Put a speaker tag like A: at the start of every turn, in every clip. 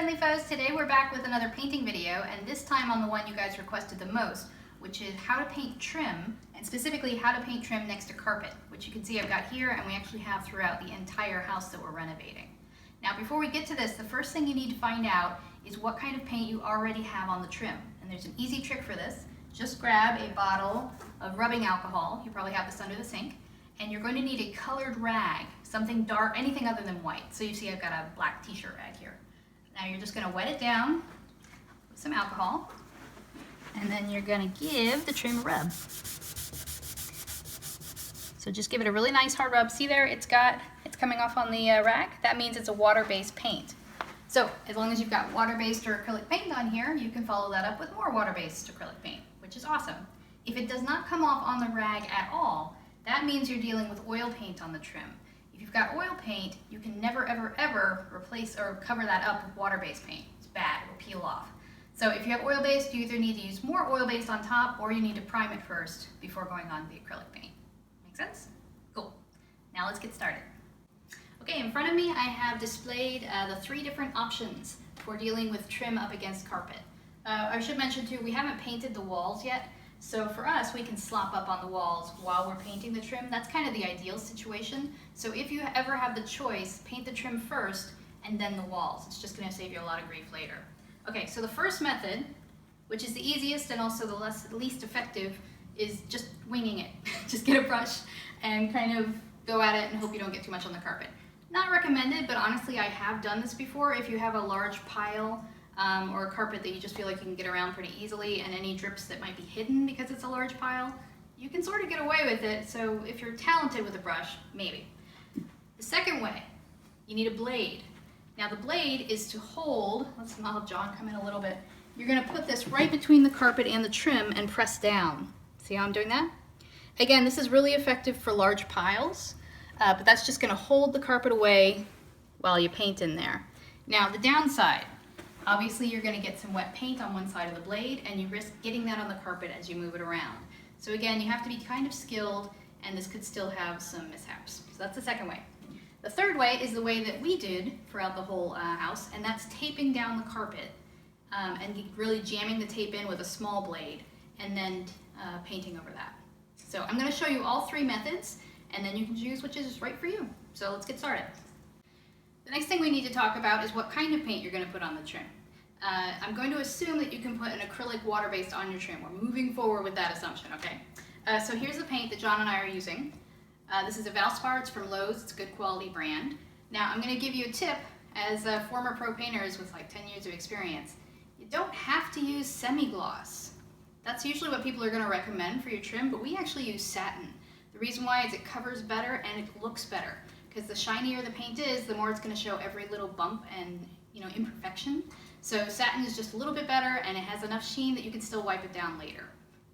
A: friendly foes, today we're back with another painting video, and this time on the one you guys requested the most, which is how to paint trim, and specifically how to paint trim next to carpet, which you can see I've got here and we actually have throughout the entire house that we're renovating. Now before we get to this, the first thing you need to find out is what kind of paint you already have on the trim. And there's an easy trick for this. Just grab a bottle of rubbing alcohol, you probably have this under the sink, and you're going to need a colored rag, something dark, anything other than white. So you see I've got a black t-shirt rag here. Now you're just going to wet it down with some alcohol, and then you're going to give the trim a rub. So just give it a really nice hard rub. See there, it's coming off on the rag. That means it's a water-based paint. So as long as you've got water-based or acrylic paint on here, you can follow that up with more water-based acrylic paint, which is awesome. If it does not come off on the rag at all, that means you're dealing with oil paint on the trim. If you've got oil paint, you can never, ever, ever replace or cover that up with water-based paint. It's bad, it will peel off. So if you have oil-based, you either need to use more oil-based on top or you need to prime it first before going on the acrylic paint. Make sense? Cool. Now let's get started. Okay, in front of me I have displayed the 3 different options for dealing with trim up against carpet. I should mention too, we haven't painted the walls yet. So for us, we can slop up on the walls while we're painting the trim. That's kind of the ideal situation. So if you ever have the choice, paint the trim first and then the walls. It's just going to save you a lot of grief later. Okay, so the first method, which is the easiest and also the least effective, is just winging it. Just get a brush and kind of go at it and hope you don't get too much on the carpet. Not recommended, but honestly I have done this before. If you have a large pile or a carpet that you just feel like you can get around pretty easily, and any drips that might be hidden because it's a large pile, you can sort of get away with it. So if you're talented with a brush, maybe. The second way, you need a blade. Now the blade is to hold, let's have John come in a little bit. You're going to put this right between the carpet and the trim and press down. See how I'm doing that? Again, this is really effective for large piles, but that's just going to hold the carpet away while you paint in there. Now the downside, obviously you're going to get some wet paint on one side of the blade and you risk getting that on the carpet as you move it around. So again, you have to be kind of skilled and this could still have some mishaps. So that's the second way. The third way is the way that we did throughout the whole house, and that's taping down the carpet and really jamming the tape in with a small blade and then painting over that. So I'm going to show you all 3 methods and then you can choose which is right for you. So let's get started. The next thing we need to talk about is what kind of paint you're going to put on the trim. I'm going to assume that you can put an acrylic water-based on your trim. We're moving forward with that assumption, okay? So here's the paint that John and I are using. This is a Baseboards from Lowe's. It's a good quality brand. Now I'm going to give you a tip as former pro painters with like 10 years of experience. You don't have to use semi-gloss. That's usually what people are going to recommend for your trim, but we actually use satin. The reason why is it covers better and it looks better. Because the shinier the paint is, the more it's going to show every little bump and imperfection. So satin is just a little bit better and it has enough sheen that you can still wipe it down later.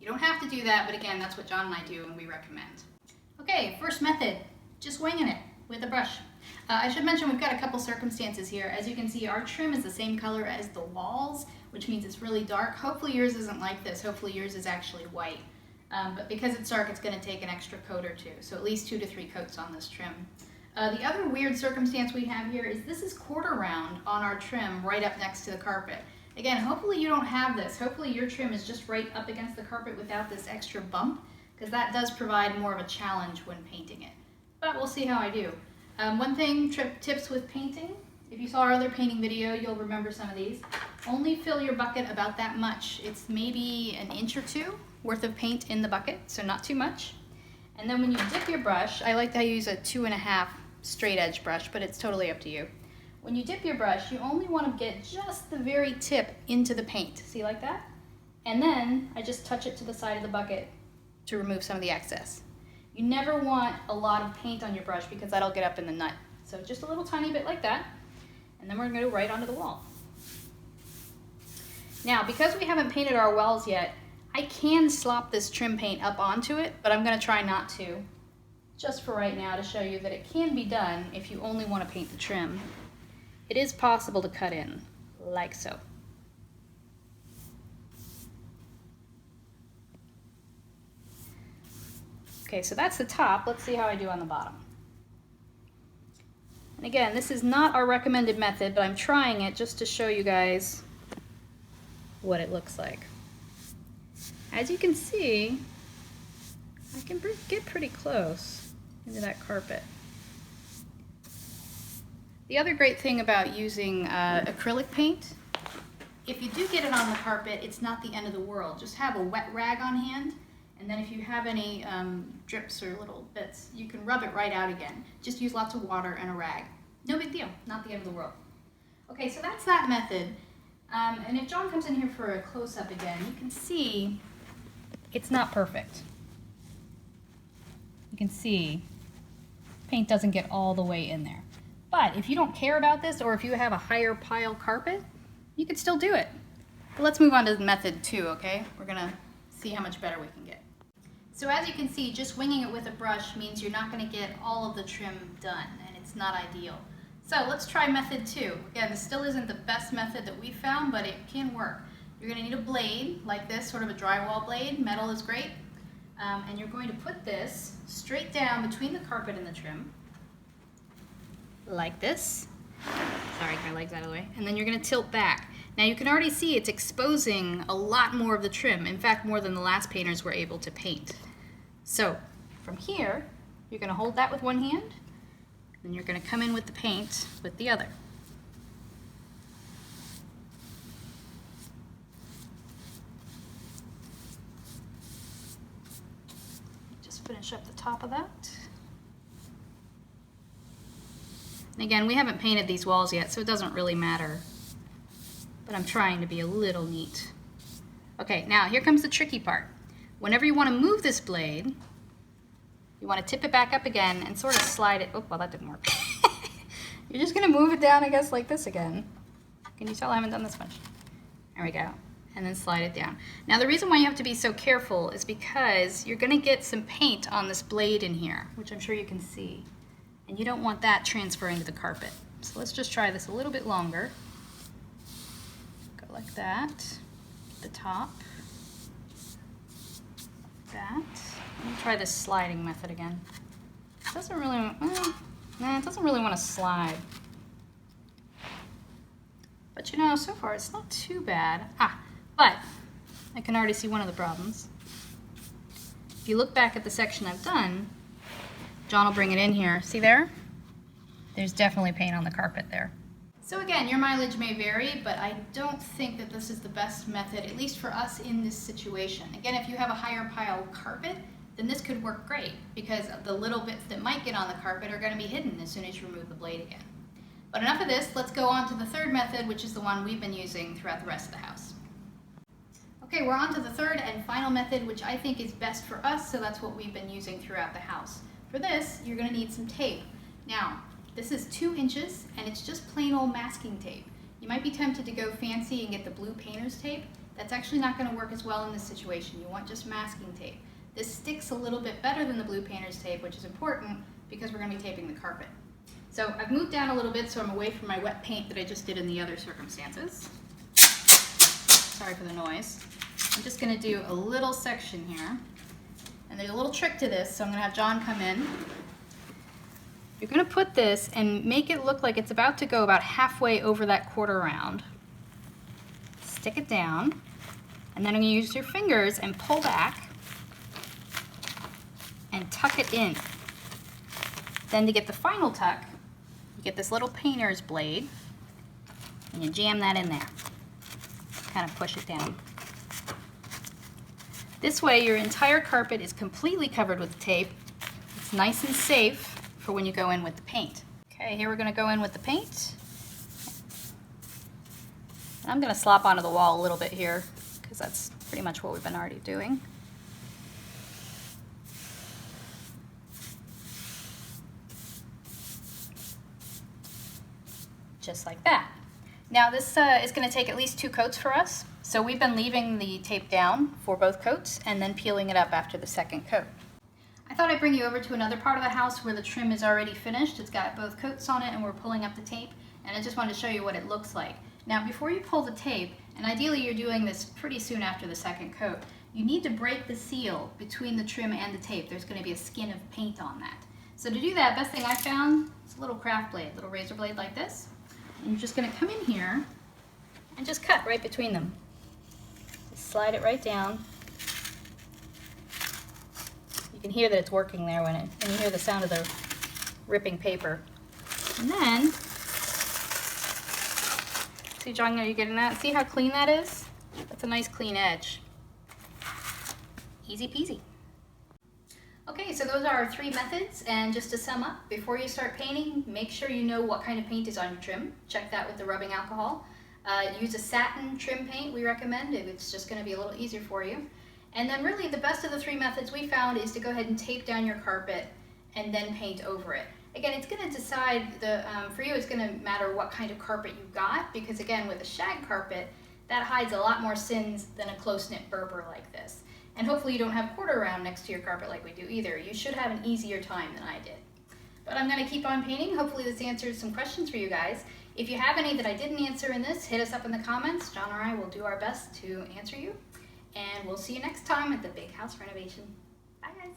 A: You don't have to do that, but again, that's what John and I do and we recommend. Okay, first method, just winging it with a brush. I should mention we've got a couple circumstances here. As you can see, our trim is the same color as the walls, which means it's really dark. Hopefully yours isn't like this. Hopefully yours is actually white. But because it's dark, it's going to take an extra coat or 2. So at least 2 to 3 coats on this trim. The other weird circumstance we have here is this is quarter round on our trim right up next to the carpet. Again, hopefully you don't have this. Hopefully your trim is just right up against the carpet without this extra bump, because that does provide more of a challenge when painting it. But we'll see how I do. One thing, tips with painting, if you saw our other painting video, you'll remember some of these. Only fill your bucket about that much. It's maybe an inch or 2 worth of paint in the bucket, so not too much. And then when you dip your brush, I like to use a 2.5 straight edge brush, but it's totally up to you. When you dip your brush, you only want to get just the very tip into the paint. See, like that? And then I just touch it to the side of the bucket to remove some of the excess. You never want a lot of paint on your brush because that'll get up in the nut. So just a little tiny bit like that, and then we're going to go right onto the wall. Now, because we haven't painted our walls yet, I can slop this trim paint up onto it, but I'm going to try not to, just for right now, to show you that it can be done if you only want to paint the trim. It is possible to cut in, like so. Okay, so that's the top. Let's see how I do on the bottom. And again, this is not our recommended method, but I'm trying it just to show you guys what it looks like. As you can see, I can get pretty close into that carpet. The other great thing about using acrylic paint, if you do get it on the carpet, it's not the end of the world. Just have a wet rag on hand, and then if you have any drips or little bits, you can rub it right out again. Just use lots of water and a rag. No big deal, not the end of the world. Okay, so that's that method. And if John comes in here for a close-up again, you can see it's not perfect. You can see paint doesn't get all the way in there. But if you don't care about this, or if you have a higher pile carpet, you can still do it. But let's move on to method 2, okay? We're gonna see how much better we can get. So as you can see, just winging it with a brush means you're not gonna get all of the trim done, and it's not ideal. So let's try method 2. Again, this still isn't the best method that we found, but it can work. You're gonna need a blade like this, sort of a drywall blade. Metal is great. And you're going to put this straight down between the carpet and the trim, like this. Sorry, my leg's out of the way. And then you're gonna tilt back. Now you can already see it's exposing a lot more of the trim. In fact, more than the last painters were able to paint. So from here, you're gonna hold that with one hand, and you're gonna come in with the paint with the other. Just finish up the top of that. And again, we haven't painted these walls yet, so it doesn't really matter. But I'm trying to be a little neat. Okay, now here comes the tricky part. Whenever you want to move this blade, you want to tip it back up again and sort of slide it. Oh, well, that didn't work. You're just going to move it down, I guess, like this again. Can you tell I haven't done this much? There we go. And then slide it down. Now, the reason why you have to be so careful is because you're going to get some paint on this blade in here, which I'm sure you can see. And you don't want that transferring to the carpet. So let's just try this a little bit longer. Go like that, the top, like that. Let me try this sliding method again. It doesn't really, it doesn't really want to slide. But you know, so far it's not too bad. But I can already see one of the problems. If you look back at the section I've done, John will bring it in here. See there? There's definitely paint on the carpet there. So again, your mileage may vary, but I don't think that this is the best method, at least for us in this situation. Again, if you have a higher pile carpet, then this could work great because the little bits that might get on the carpet are going to be hidden as soon as you remove the blade again. But enough of this, let's go on to the third method, which is the one we've been using throughout the rest of the house. Okay, we're on to the third and final method, which I think is best for us, so that's what we've been using throughout the house. For this, you're going to need some tape. Now, this is 2 inches, and it's just plain old masking tape. You might be tempted to go fancy and get the blue painter's tape. That's actually not going to work as well in this situation. You want just masking tape. This sticks a little bit better than the blue painter's tape, which is important because we're going to be taping the carpet. So I've moved down a little bit so I'm away from my wet paint that I just did in the other circumstances. Sorry for the noise. I'm just going to do a little section here. And there's a little trick to this, so I'm going to have John come in. You're going to put this and make it look like it's about to go about halfway over that quarter round. Stick it down, and then I'm going to use your fingers and pull back and tuck it in. Then to get the final tuck, you get this little painter's blade, and you jam that in there. Kind of push it down. This way your entire carpet is completely covered with tape. It's nice and safe for when you go in with the paint. Okay, here we're going to go in with the paint. And I'm going to slop onto the wall a little bit here because that's pretty much what we've been already doing. Just like that. Now this is going to take at least 2 coats for us. So we've been leaving the tape down for both coats and then peeling it up after the second coat. I thought I'd bring you over to another part of the house where the trim is already finished. It's got both coats on it and we're pulling up the tape, and I just wanted to show you what it looks like. Now before you pull the tape, and ideally you're doing this pretty soon after the second coat, you need to break the seal between the trim and the tape. There's going to be a skin of paint on that. So to do that, best thing I found is a little craft blade, little razor blade like this. And you're just gonna come in here and just cut right between them. Just slide it right down. You can hear that it's working there when you hear the sound of the ripping paper. And then, see John, are you getting that? See how clean that is? That's a nice clean edge. Easy peasy. Okay, so those are our 3 methods, and just to sum up, before you start painting, make sure you know what kind of paint is on your trim. Check that with the rubbing alcohol. Use a satin trim paint, we recommend, if it's just going to be a little easier for you. And then really the best of the 3 methods we found is to go ahead and tape down your carpet and then paint over it. Again, it's going to decide, for you it's going to matter what kind of carpet you got, because again, with a shag carpet, that hides a lot more sins than a close-knit berber like this. And hopefully you don't have quarter round next to your carpet like we do either. You should have an easier time than I did. But I'm going to keep on painting. Hopefully this answers some questions for you guys. If you have any that I didn't answer in this, hit us up in the comments. John or I will do our best to answer you. And we'll see you next time at the Big House Renovation. Bye guys.